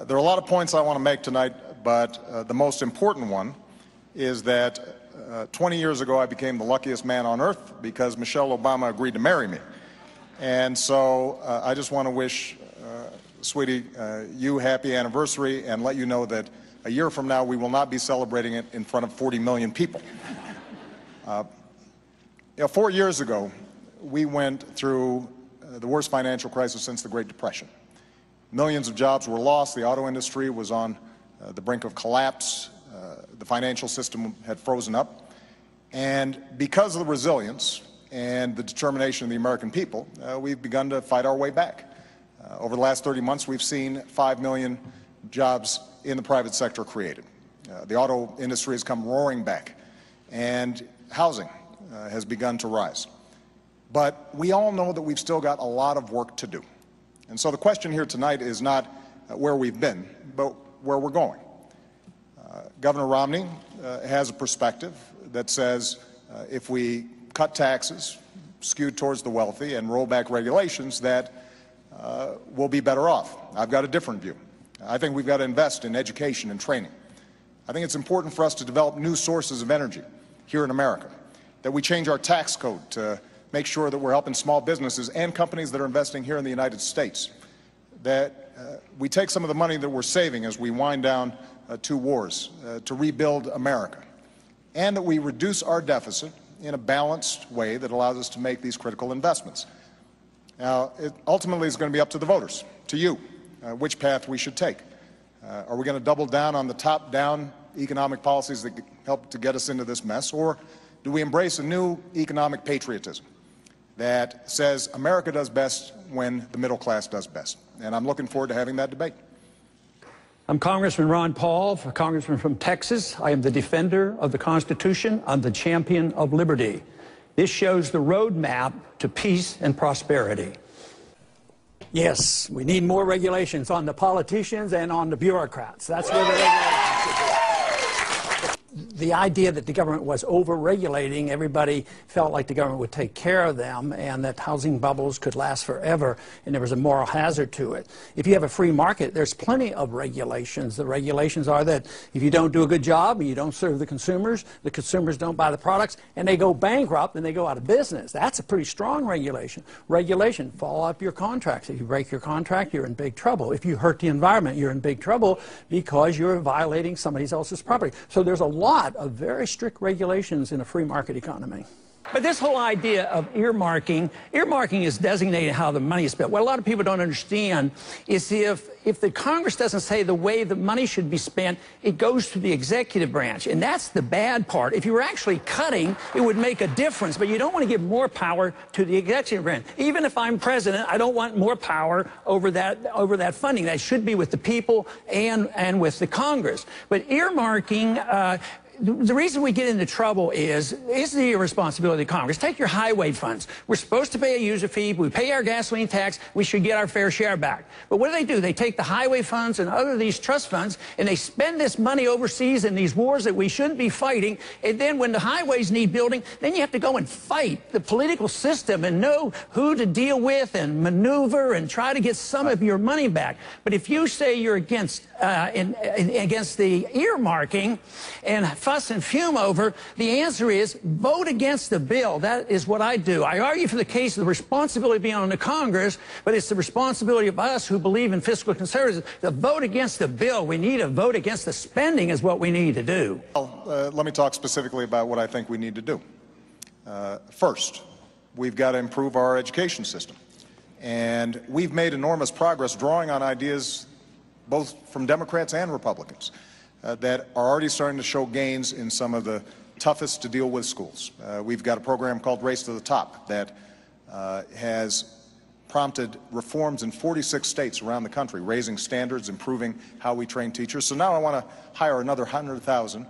There are a lot of points I want to make tonight, but the most important one is that 20 years ago I became the luckiest man on earth because Michelle Obama agreed to marry me. And so I just want to wish, sweetie, you happy anniversary and let you know that a year from now we will not be celebrating it in front of 40 million people. 4 years ago, we went through the worst financial crisis since the Great Depression. Millions of jobs were lost. The auto industry was on the brink of collapse. The financial system had frozen up. And because of the resilience and the determination of the American people, we've begun to fight our way back. Over the last 30 months, we've seen 5 million jobs in the private sector created. The auto industry has come roaring back, and housing has begun to rise. But we all know that we've still got a lot of work to do. And so the question here tonight is not where we've been, but where we're going. Governor Romney has a perspective that says if we cut taxes skewed towards the wealthy and roll back regulations, that we'll be better off. I've got a different view. I think we've got to invest in education and training. I think it's important for us to develop new sources of energy here in America, that we change our tax code to make sure that we're helping small businesses and companies that are investing here in the United States, that we take some of the money that we're saving as we wind down 2 wars to rebuild America, and that we reduce our deficit in a balanced way that allows us to make these critical investments. Now, it ultimately is going to be up to the voters, to you, which path we should take. Are we going to double down on the top-down economic policies that help to get us into this mess, or do we embrace a new economic patriotism that says America does best when the middle class does best? And I'm looking forward to having that debate. I'm Congressman Ron Paul, a congressman from Texas. I am the defender of the Constitution. I'm the champion of liberty. This shows the roadmap to peace and prosperity. Yes, we need more regulations on the politicians and on the bureaucrats. That's where the regulations should be. The idea that the government was over-regulating, everybody felt like the government would take care of them and that housing bubbles could last forever, and there was a moral hazard to it. If you have a free market, there's plenty of regulations. The regulations are that if you don't do a good job and you don't serve the consumers don't buy the products, and they go bankrupt and they go out of business. That's a pretty strong regulation. Regulation, follow up your contracts. If you break your contract, you're in big trouble. If you hurt the environment, you're in big trouble because you're violating somebody else's property. So there's a lot of very strict regulations in a free market economy. But this whole idea of earmarking is designating how the money is spent. What a lot of people don't understand is if the Congress doesn't say the way the money should be spent, it goes to the executive branch. And that's the bad part. If you were actually cutting, it would make a difference. But you don't want to give more power to the executive branch. Even if I'm president, I don't want more power over that funding. That should be with the people and with the Congress. But earmarking, the reason we get into trouble is the irresponsibility of Congress. Take your highway funds. We're supposed to pay a user fee. We pay our gasoline tax. We should get our fair share back. But what do? They take the highway funds and other these trust funds, and they spend this money overseas in these wars that we shouldn't be fighting. And then when the highways need building, then you have to go and fight the political system and know who to deal with and maneuver and try to get some of your money back. But if you say you're against the earmarking and fuss and fume over, the answer is vote against the bill. That is what I do. I argue for the case of the responsibility being on the Congress, but it's the responsibility of us who believe in fiscal conservatism to vote against the bill. We need to vote against the spending is what we need to do. Well, let me talk specifically about what I think we need to do. First, we've got to improve our education system. And we've made enormous progress drawing on ideas both from Democrats and Republicans that are already starting to show gains in some of the toughest to deal with schools. We've got a program called Race to the Top that has prompted reforms in 46 states around the country, raising standards, improving how we train teachers. So now I want to hire another 100,000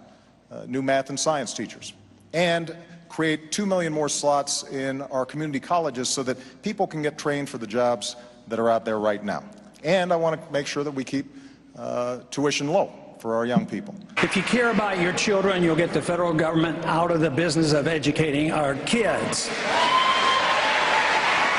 new math and science teachers and create 2 million more slots in our community colleges so that people can get trained for the jobs that are out there right now. And I want to make sure that we keep tuition low for our young people. If you care about your children, you'll get the federal government out of the business of educating our kids.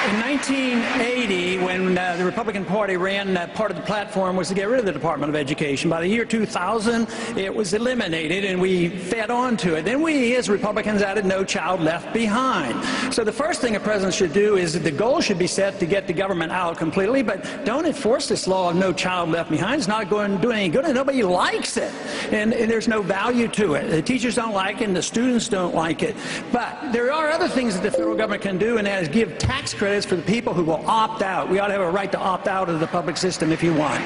In 1980, when the Republican Party ran, part of the platform was to get rid of the Department of Education. By the year 2000, it was eliminated, and we fed on to it. Then we, as Republicans, added No Child Left Behind. So the first thing a president should do is that the goal should be set to get the government out completely, but don't enforce this law of No Child Left Behind. It's not going to do any good, and nobody likes it, and there's no value to it. The teachers don't like it, and the students don't like it. But there are other things that the federal government can do, and that is give tax credits for the people who will opt out. We ought to have a right to opt out of the public system if you want.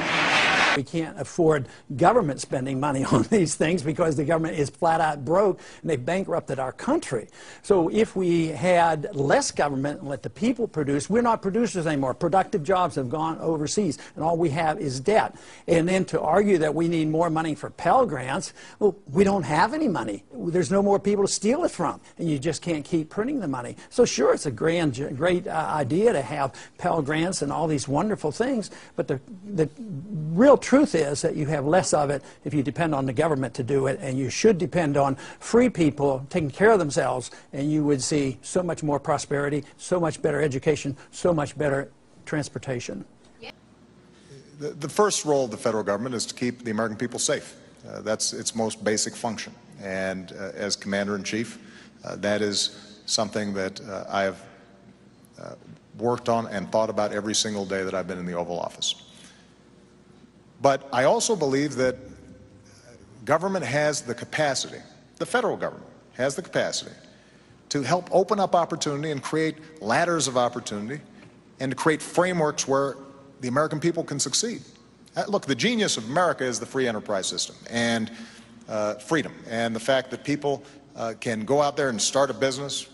We can't afford government spending money on these things because the government is flat out broke and they've bankrupted our country. So if we had less government and let the people produce, we're not producers anymore. Productive jobs have gone overseas and all we have is debt. And then to argue that we need more money for Pell Grants, well, we don't have any money. There's no more people to steal it from, and you just can't keep printing the money. So sure, it's a great idea to have Pell Grants and all these wonderful things, but the real truth is that you have less of it if you depend on the government to do it, and you should depend on free people taking care of themselves, and you would see so much more prosperity, so much better education, so much better transportation. The first role of the federal government is to keep the American people safe. That's its most basic function. And as Commander-in-Chief, that is something that I have worked on and thought about every single day that I've been in the Oval Office. But I also believe that government has the capacity, the federal government has the capacity to help open up opportunity and create ladders of opportunity and to create frameworks where the American people can succeed. Look, the genius of America is the free enterprise system and freedom, and the fact that people can go out there and start a business,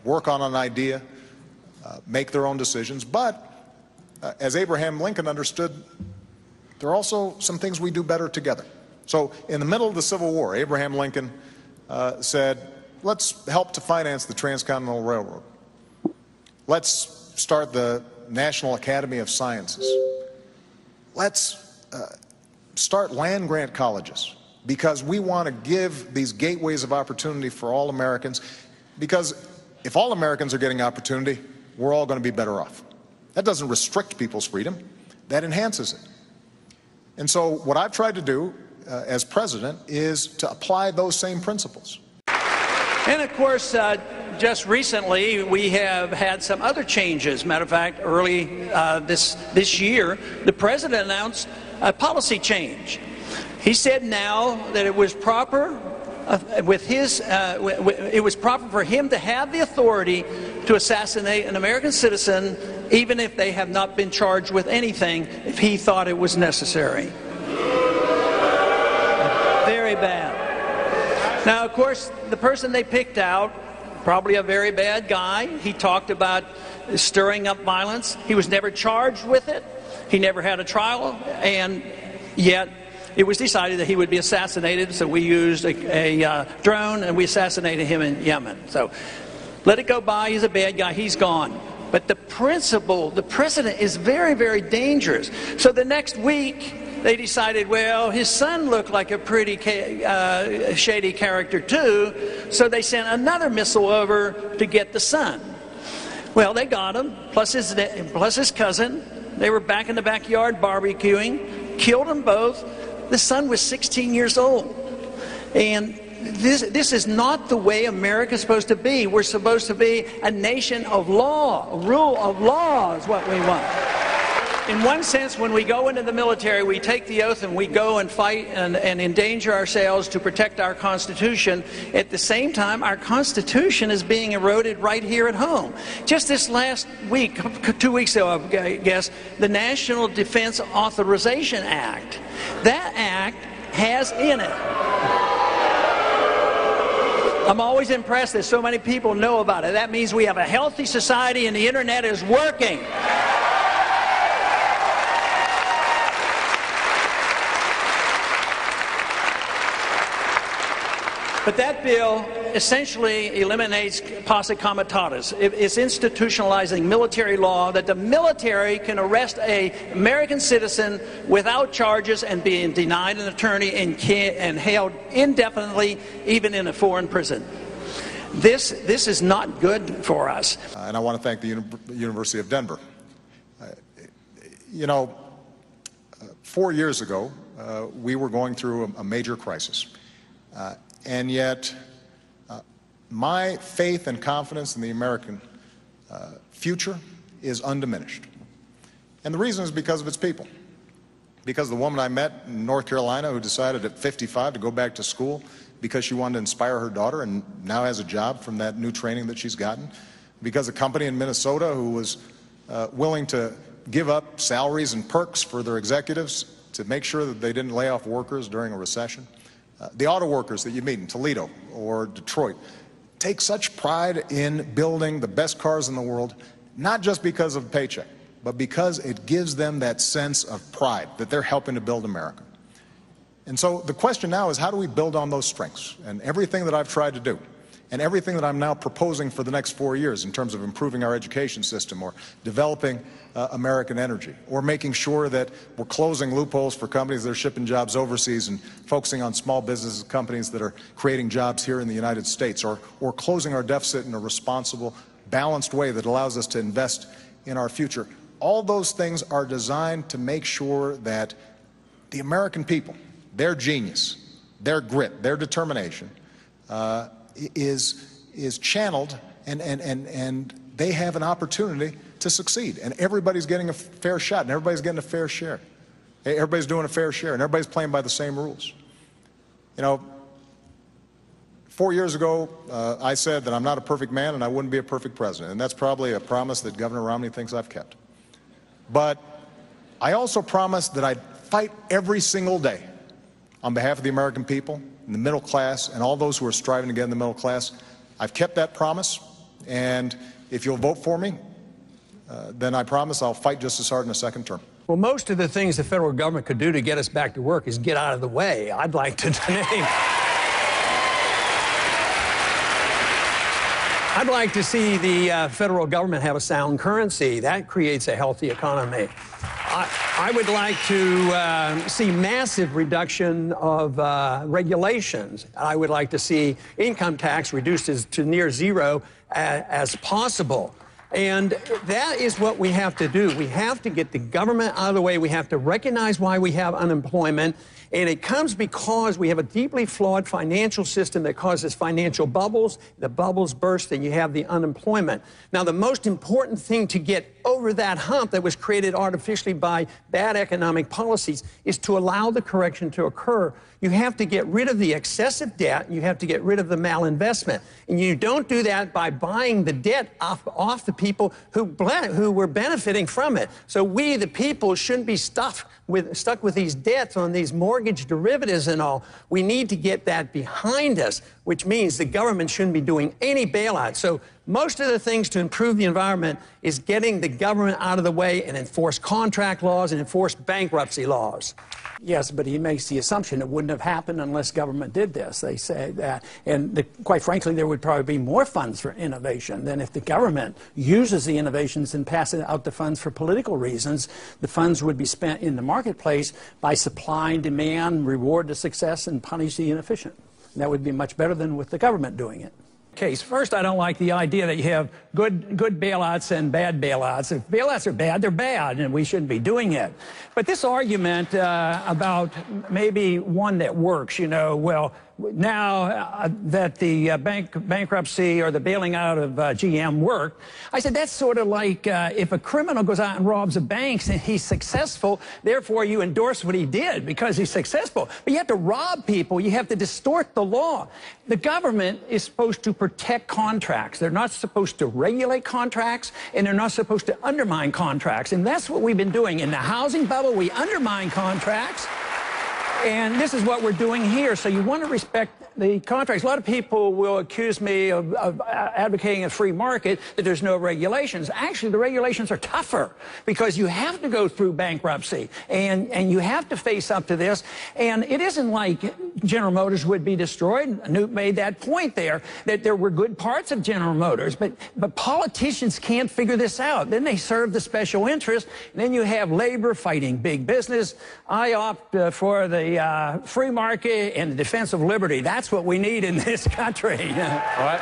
work on an idea, make their own decisions. But as Abraham Lincoln understood, there are also some things we do better together. So in the middle of the Civil War, Abraham Lincoln said, let's help to finance the Transcontinental Railroad. Let's start the National Academy of Sciences. Let's start land-grant colleges, because we want to give these gateways of opportunity for all Americans, because if all Americans are getting opportunity, we're all going to be better off. That doesn't restrict people's freedom, that enhances it. And so what I've tried to do as president is to apply those same principles. And of course, just recently we have had some other changes. Matter of fact, early this year, the president announced a policy change. He said now that it was proper it was proper for him to have the authority to assassinate an American citizen, even if they have not been charged with anything, if he thought it was necessary. Very bad. Now, of course, the person they picked out, probably a very bad guy. He talked about stirring up violence. He was never charged with it. He never had a trial, and yet it was decided that he would be assassinated, so we used a drone and we assassinated him in Yemen. So let it go by. He's a bad guy. He's gone. But the principle, the precedent is very, very dangerous. So the next week, they decided, well, his son looked like a pretty shady character too, so they sent another missile over to get the son. Well, they got him, plus his cousin. They were back in the backyard barbecuing, killed them both. The son was 16 years old. And this is not the way America's supposed to be. We're supposed to be a nation of law. A rule of law is what we want. In one sense, when we go into the military, we take the oath and we go and fight and endanger ourselves to protect our Constitution. At the same time, our Constitution is being eroded right here at home. Just this last week, 2 weeks ago, I guess, the National Defense Authorization Act. That act has in it. I'm always impressed that so many people know about it. That means we have a healthy society and the internet is working. But that bill essentially eliminates posse comitatus. It's institutionalizing military law that the military can arrest an American citizen without charges and being denied an attorney and held indefinitely, even in a foreign prison. This is not good for us. And I want to thank the University of Denver. You know, 4 years ago, we were going through a major crisis. And yet, my faith and confidence in the American future is undiminished. And the reason is because of its people. Because the woman I met in North Carolina who decided at 55 to go back to school because she wanted to inspire her daughter and now has a job from that new training that she's gotten. Because a company in Minnesota who was willing to give up salaries and perks for their executives to make sure that they didn't lay off workers during a recession. The auto workers that you meet in Toledo or Detroit take such pride in building the best cars in the world, not just because of a paycheck, but because it gives them that sense of pride that they're helping to build America. And so the question now is, how do we build on those strengths? And everything that I've tried to do, and everything that I'm now proposing for the next 4 years in terms of improving our education system or developing American energy or making sure that we're closing loopholes for companies that are shipping jobs overseas and focusing on small business companies that are creating jobs here in the United States or closing our deficit in a responsible, balanced way that allows us to invest in our future. All those things are designed to make sure that the American people, their genius, their grit, their determination is channeled and they have an opportunity to succeed. And everybody's getting a fair shot and everybody's getting a fair share. Everybody's doing a fair share and everybody's playing by the same rules. You know, 4 years ago, I said that I'm not a perfect man and I wouldn't be a perfect president. And that's probably a promise that Governor Romney thinks I've kept. But I also promised that I'd fight every single day on behalf of the American people, and the middle class, and all those who are striving to get in the middle class. I've kept that promise, and if you'll vote for me, then I promise I'll fight just as hard in a second term. Well, most of the things the federal government could do to get us back to work is get out of the way. I'd like to name. I'd like to see the federal government have a sound currency. That creates a healthy economy. I would like to see massive reduction of regulations. I would like to see income tax reduced to near zero as possible. And that is what we have to do. We have to get the government out of the way. We have to recognize why we have unemployment. And it comes because we have a deeply flawed financial system that causes financial bubbles. The bubbles burst and you have the unemployment. Now, the most important thing to get over that hump that was created artificially by bad economic policies is to allow the correction to occur. You have to get rid of the excessive debt. And you have to get rid of the malinvestment. And you don't do that by buying the debt off the people who were benefiting from it. So we, the people, shouldn't be stuck with these debts on these mortgage derivatives and all. We need to get that behind us, which means the government shouldn't be doing any bailout. So most of the things to improve the environment is getting the government out of the way and enforce contract laws and enforce bankruptcy laws. Yes, but he makes the assumption it wouldn't have happened unless government did this. They say that. And quite frankly, there would probably be more funds for innovation than if the government uses the innovations and passes out the funds for political reasons. The funds would be spent in the marketplace by supply and demand, reward the success, and punish the inefficient. And that would be much better than with the government doing it. Case. First, I don't like the idea that you have good bailouts and bad bailouts. If bailouts are bad, they're bad, and we shouldn't be doing it. But this argument about maybe one that works, you know, well, now that the bankruptcy or the bailing out of GM worked, I said that's sort of like if a criminal goes out and robs a bank and he's successful, therefore you endorse what he did because he's successful. But you have to rob people. You have to distort the law. The government is supposed to protect contracts. They're not supposed to regulate contracts, and they're not supposed to undermine contracts. And that's what we've been doing. In the housing bubble, we undermine contracts. And this is what we're doing here. So you want to respect the contracts. A lot of people will accuse me of advocating a free market, that there's no regulations. Actually, the regulations are tougher because you have to go through bankruptcy and you have to face up to this. And it isn't like General Motors would be destroyed. Newt made that point there, that there were good parts of General Motors, but politicians can't figure this out. Then they serve the special interest. And then you have labor fighting big business. I opt for the free market and the defense of liberty. That's what we need in this country. What?